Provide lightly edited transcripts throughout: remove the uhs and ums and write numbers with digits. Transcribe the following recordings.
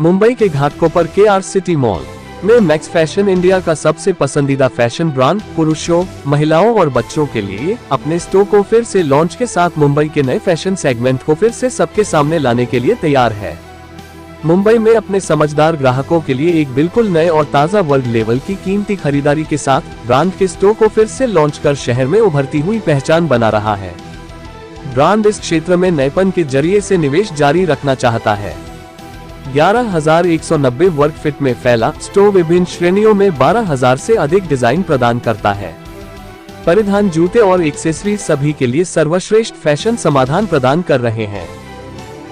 मुंबई के Ghatkopar KR city mall में max fashion India का सबसे पसंदीदा फैशन ब्रांड पुरुषों, महिलाओं और बच्चों के लिए अपने स्टोर को फिर से लॉन्च के साथ मुंबई के नए फैशन सेगमेंट को फिर से सबके सामने लाने के लिए तैयार है। मुंबई में अपने समझदार ग्राहकों के लिए एक बिल्कुल नए और ताज़ा वर्ल्ड लेवल की कीमती खरीदारी के साथ ब्रांड के स्टोर को फिर से लॉन्च कर शहर में उभरती हुई पहचान बना रहा है। ब्रांड इस क्षेत्र में नएपन के जरिए से निवेश जारी रखना चाहता है। 11,190 वर्ग फीट में फैला स्टोर विभिन्न श्रेणियों में 12,000 से अधिक डिजाइन प्रदान करता है। परिधान, जूते और एक्सेसरीज सभी के लिए सर्वश्रेष्ठ फैशन समाधान प्रदान कर रहे हैं।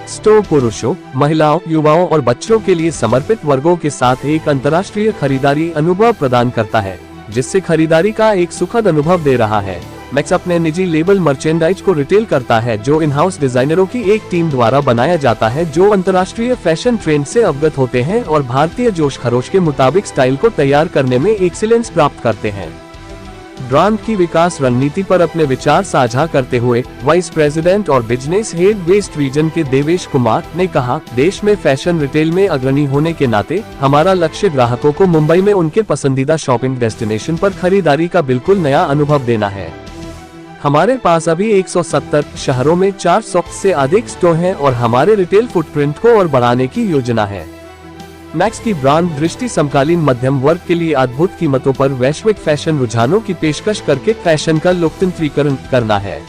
स्टोर पुरुषों, महिलाओं, युवाओं और बच्चों के लिए समर्पित वर्गों के साथ एक अंतर्राष्ट्रीय खरीदारी अनुभव प्रदान करता है, जिससे खरीदारी का एक सुखद अनुभव दे रहा है। मैक्स अपने निजी लेबल मर्चेंडाइज को रिटेल करता है, जो इन हाउस डिजाइनरों की एक टीम द्वारा बनाया जाता है, जो अंतर्राष्ट्रीय फैशन ट्रेंड से अवगत होते हैं और भारतीय जोश खरोश के मुताबिक स्टाइल को तैयार करने में एक्सीलेंस प्राप्त करते हैं। ब्रांड की विकास रणनीति पर अपने विचार साझा करते हुए वाइस प्रेसिडेंट और बिजनेस हेड वेस्ट रीजन के देवेश कुमार ने कहा, देश में फैशन रिटेल में अग्रणी होने के नाते हमारा लक्ष्य ग्राहकों को मुंबई में उनके पसंदीदा शॉपिंग डेस्टिनेशन पर खरीदारी का बिल्कुल नया अनुभव देना है। हमारे पास अभी 170 शहरों में 400 से अधिक स्टोर हैं और हमारे रिटेल फुटप्रिंट को और बढ़ाने की योजना है। मैक्स की ब्रांड दृष्टि समकालीन मध्यम वर्ग के लिए अद्भुत कीमतों पर वैश्विक फैशन रुझानों की पेशकश करके फैशन का लोकतंत्रीकरण करना है।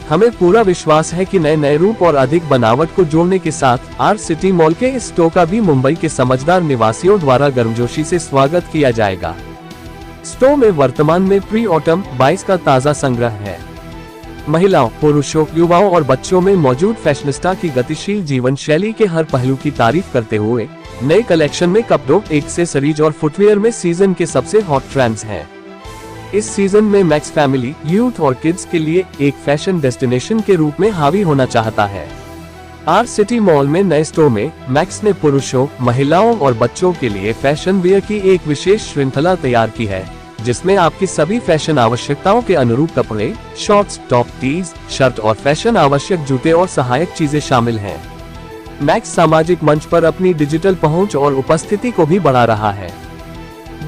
हमें पूरा विश्वास है कि नए रूप और अधिक बनावट को जोड़ने के साथ आर सिटी मॉल के इस स्टोर का भी मुंबई के समझदार निवासियों द्वारा गर्मजोशी से स्वागत किया जाएगा। स्टोर में वर्तमान में प्री ऑटम 22 का ताज़ा संग्रह है। महिलाओं, पुरुषों, युवाओं और बच्चों में मौजूद फैशनिस्टा की गतिशील जीवन शैली के हर पहलू की तारीफ करते हुए नए कलेक्शन में कपड़ों, एक्सेसरीज और फुटवियर में सीजन के सबसे हॉट ट्रेंड्स हैं। इस सीजन में मैक्स फैमिली, यूथ और किड्स के लिए एक फैशन डेस्टिनेशन के रूप में हावी होना चाहता है। आर सिटी मॉल में नए स्टोर में मैक्स ने पुरुषों, महिलाओं और बच्चों के लिए फैशन वियर की एक विशेष श्रृंखला तैयार की है, जिसमें आपकी सभी फैशन आवश्यकताओं के अनुरूप कपड़े, शॉर्ट्स, टॉप, टीज, शर्ट और फैशन आवश्यक जूते और सहायक चीजें शामिल हैं। मैक्स सामाजिक मंच पर अपनी डिजिटल पहुंच और उपस्थिति को भी बढ़ा रहा है।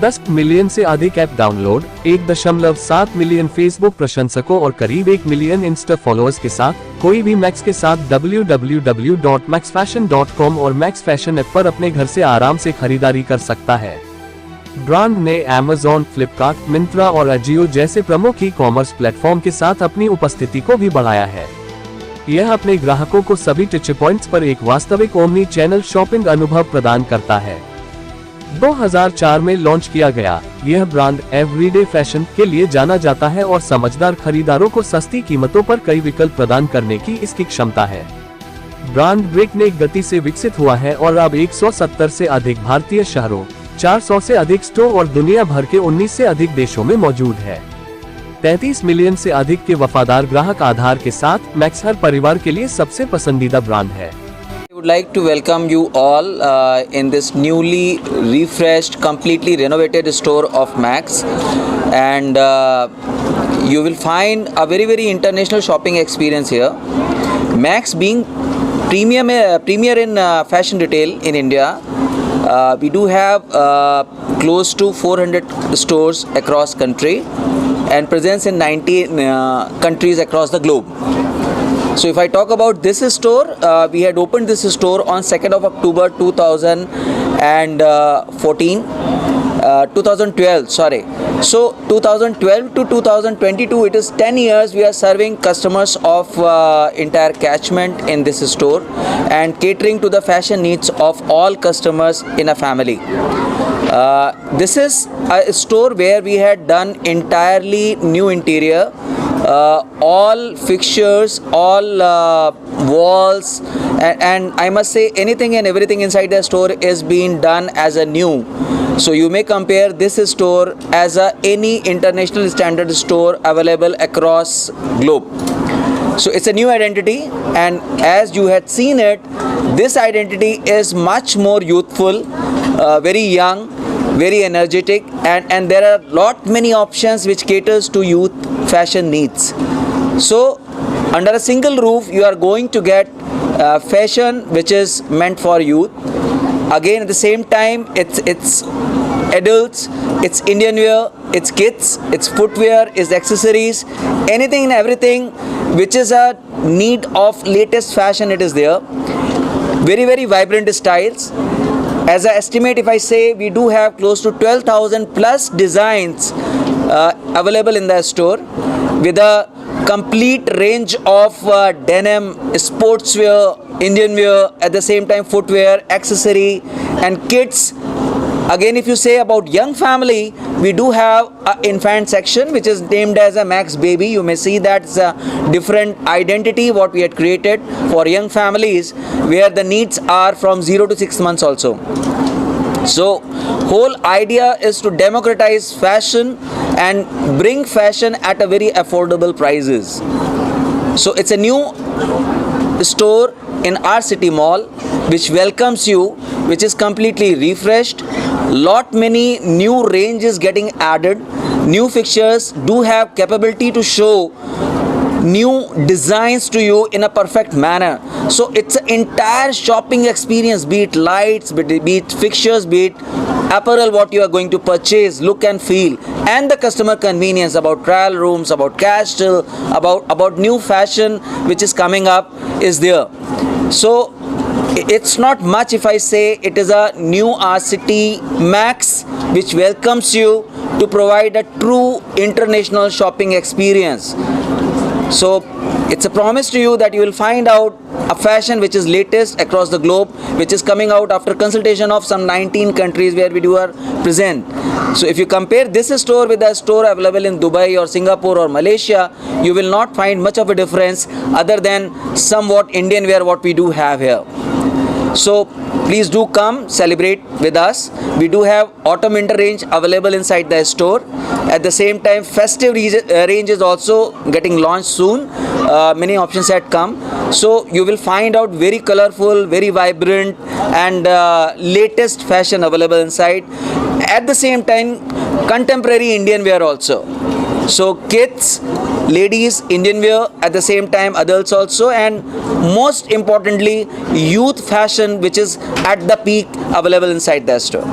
10 मिलियन से अधिक ऐप डाउनलोड, 1.7 मिलियन फेसबुक प्रशंसकों और करीब 1 मिलियन इंस्टा फॉलोअर्स के साथ कोई भी मैक्स के साथ www.maxfashion.com और मैक्स फैशन ऐप पर अपने घर से आराम से खरीदारी कर सकता है। ब्रांड ने Amazon, फ्लिपकार्ट, मिंत्रा और अजियो जैसे प्रमुख ई कॉमर्स प्लेटफॉर्म के साथ अपनी उपस्थिति को भी बढ़ाया है। यह अपने ग्राहकों को सभी टच पॉइंट्स पर एक वास्तविक ओमनी चैनल शॉपिंग अनुभव प्रदान करता है। 2004 में लॉन्च किया गया यह ब्रांड एवरीडे फैशन के लिए जाना जाता है और समझदार खरीदारों को सस्ती कीमतों पर कई विकल्प प्रदान करने की इसकी क्षमता है। ब्रांड ब्रेकनेक गति से विकसित हुआ है और अब 170 से अधिक भारतीय शहरों, 400 से अधिक स्टोर और दुनिया भर के 19 से अधिक देशों में मौजूद है। 33 मिलियन से अधिक के वफादार ग्राहक आधार के साथ मैक्स हर परिवार के लिए सबसे पसंदीदा ब्रांड है। I would like to welcome you all in this newly refreshed, completely renovated store of Max, and you will find a very international shopping experience here. Max being premier in fashion retail in India, we do have close to 400 stores across country and presence in 90 countries across the globe. So if I talk about this store, we had opened this store on 2nd of October 2012, sorry. So 2012 to 2022, it is 10 years we are serving customers of entire catchment in this store and catering to the fashion needs of all customers in a family. This is a store where we had done entirely new interior. All fixtures, all walls, and I must say anything and everything inside the store is being done as a new. So you may compare this store as any international standard store available across globe. So it's a new identity, and as you had seen it, this identity is much more youthful, very young, very energetic, and there are many options which caters to youth fashion needs. So under a single roof you are going to get fashion which is meant for youth, Again, at the same time, it's adults, it's Indian wear, it's kids, it's footwear, it's accessories, anything and everything which is a need of latest fashion, it is there. Very, very vibrant styles. As I estimate, if I say, we do have close to 12,000 plus designs available in the store, with a complete range of denim, sportswear, Indian wear, at the same time footwear, accessory and kids. Again, if you say about young family, we do have an infant section which is named as a Max Baby. You may see that's a different identity what we had created for young families, where the needs are from 0 to 6 months also. So whole idea is to democratize fashion and bring fashion at a very affordable prices. So it's a new store in our city mall which welcomes you, which is completely refreshed. Lot many new ranges getting added. New fixtures do have capability to show new designs to you in a perfect manner. So it's an entire shopping experience, be it lights, be it fixtures, be it apparel what you are going to purchase, look and feel, and the customer convenience about trial rooms, about cash till, about new fashion which is coming up is there. So it's not much if I say it is a new R City Max which welcomes you to provide a true international shopping experience. So it's a promise to you that you will find out a fashion which is latest across the globe, which is coming out after consultation of some 19 countries where we do are present. So if you compare this store with a store available in Dubai or Singapore or Malaysia, you will not find much of a difference other than somewhat Indian wear what we do have here. So please do come celebrate with us. We do have autumn winter range available inside the store. At the same time, festive range is also getting launched soon. Many options had come. So you will find out very colorful, very vibrant and latest fashion available inside. At the same time, contemporary Indian wear also. So kids, ladies, Indian wear, at the same time adults also, and most importantly youth fashion which is at the peak available inside the store.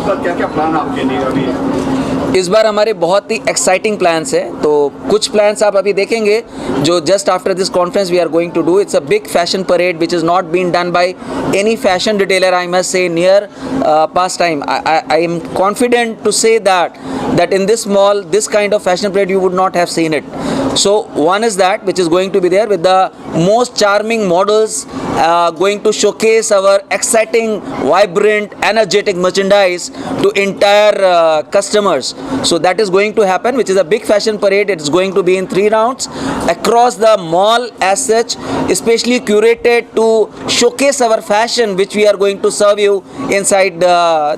क्या क्या plan आपके लिए अभी? इस बार हमारे बहुत ही exciting plans हैं, तो कुछ प्लान्स आप अभी देखेंगे जो just after this conference we are going to do. It's a big fashion parade which is not been done by any fashion retailer, I must say, near past time. I am confident to say that in this mall this kind of fashion parade you would not have seen it. So one is that which is going to be there with the most charming models going to showcase our exciting, vibrant, energetic merchandise to entire customers. So that is going to happen, which is a big fashion parade. It is going to be in 3 rounds across the mall as such, especially curated to showcase our fashion which we are going to serve you inside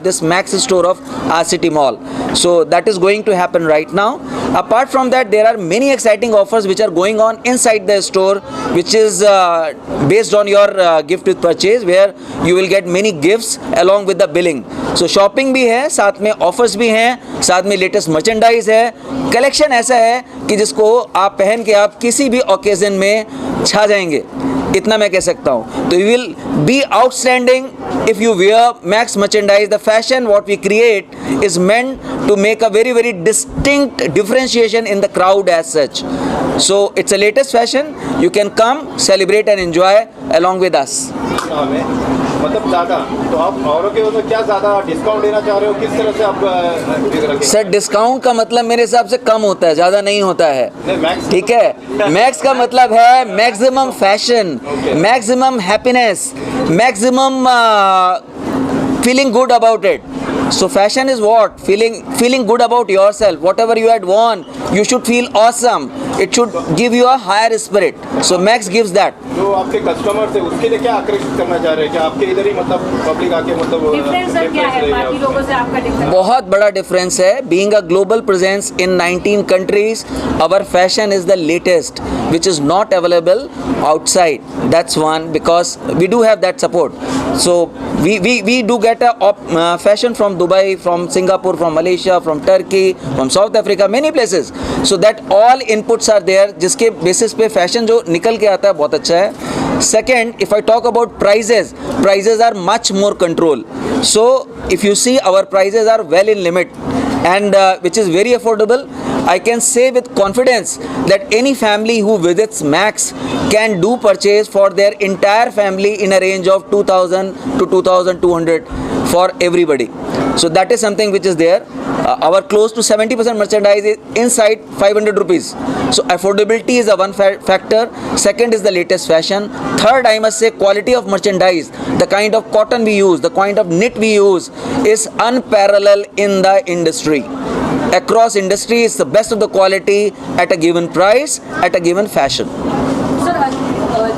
this Max store of our city mall. So that is going to happen right now. Apart from that, there are many exciting offers which are going on inside the store, which is based on your gift with purchase, where you will get many gifts along with the billing. So shopping भी है, साथ में offers भी हैं, साथ में latest merchandise है. Collection ऐसा है कि जिसको आप पहन के आप किसी भी ओकेजन में छा जाएंगे, इतना मैं कह सकता हूँ. तो you will be outstanding if you wear Max merchandise. The fashion what we create is meant to make a very, very distinct differentiation in the crowd as such. So it's a latest fashion. You can come, celebrate and enjoy along with us. मतलब ज़्यादा तो आप औरों के मतलब क्या ज़्यादा discount देना चाह रहे हो, किस तरह से आप? सर डिस्काउंट का मतलब मेरे हिसाब से कम होता है, ज़्यादा नहीं होता है. ठीक है, मैक्स का मतलब है maximum fashion, maximum happiness, maximum feeling good about it. So fashion is what? Feeling good about yourself. Whatever you had worn, you should feel awesome. It should give you a higher spirit. So Max gives that. जो आपके customer थे उसके लिए क्या आकर्षित करना चाह रहे हैं कि आपके इधर ही मतलब पब्लिक आके मतलब डिफरेंस सर क्या है बाकी लोगों से आपका डिफरेंस? बहुत बड़ा डिफरेंस है. Being a global presence in 19 countries, our fashion is the latest, which is not available outside. That's one, because we do have that support. So we do get a fashion from from Dubai, from Singapore, from Malaysia, from Turkey, from South Africa, many places. So that all inputs are there, जिसके basis पे fashion जो निकल के आता है बहुत अच्छा है. Second, if I talk about prices, prices are much more control. So if you see, our prices are well in limit, and which is very affordable. I can say with confidence that any family who visits Max can do purchase for their entire family in a range of 2000 to 2200 for everybody. So that is something which is there. Our close to 70% merchandise is inside 500 rupees. So affordability is a one factor. Second is the latest fashion. Third, I must say, quality of merchandise. The kind of cotton we use, the kind of knit we use is unparalleled in the industry. Across industry, is the best of the quality at a given price, at a given fashion. Sir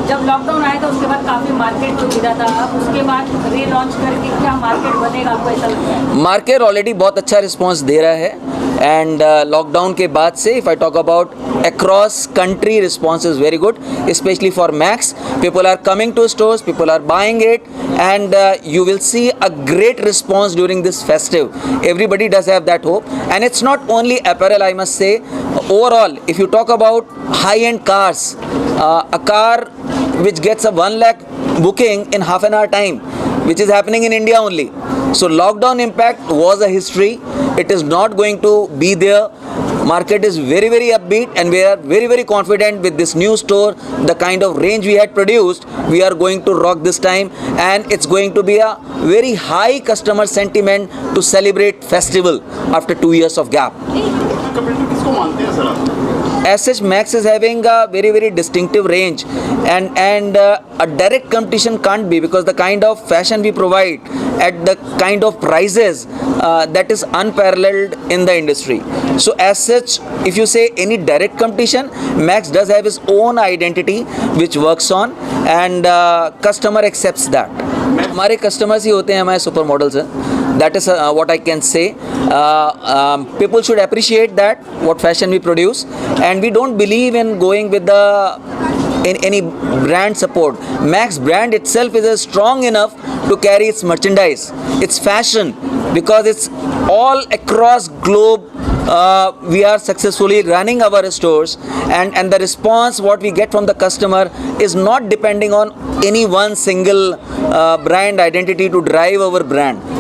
जब lockdown आया था उसके बाद काफी market तो गिरा था, अब उसके बाद रीलॉन्च करके क्या मार्केट बनेगा आपको ऐसा लगता है? मार्केट ऑलरेडी बहुत अच्छा रिस्पांस दे रहा है, एंड लॉकडाउन के बाद से if I talk about across country, response is very good, especially for Max. People are coming to stores, people are buying it, and you will see a great response during this festive. Everybody does have that hope, and it's not only apparel, I must say. Overall, if you talk about high-end cars, a car which gets a 1 lakh booking in half an hour time, which is happening in India only. So lockdown impact was a history. It is not going to be there. Market is very, very upbeat, and we are very, very confident with this new store. The kind of range we had produced, we are going to rock this time, and it's going to be a very high customer sentiment to celebrate festival after 2 years of gap. As such, Max is having a very, very distinctive range, and a direct competition can't be, because the kind of fashion we provide at the kind of prices that is unparalleled in the industry. So as such, if you say any direct competition, Max does have his own identity which works on, and customer accepts that. हमारे customers ही होते हैं हमारे super models हैं. That is what I can say. People should appreciate that what fashion we produce, and we don't believe in going with any brand support. Max brand itself is strong enough to carry its merchandise, its fashion, because it's all across globe. We are successfully running our stores, and the response what we get from the customer is not depending on any one single brand identity to drive our brand.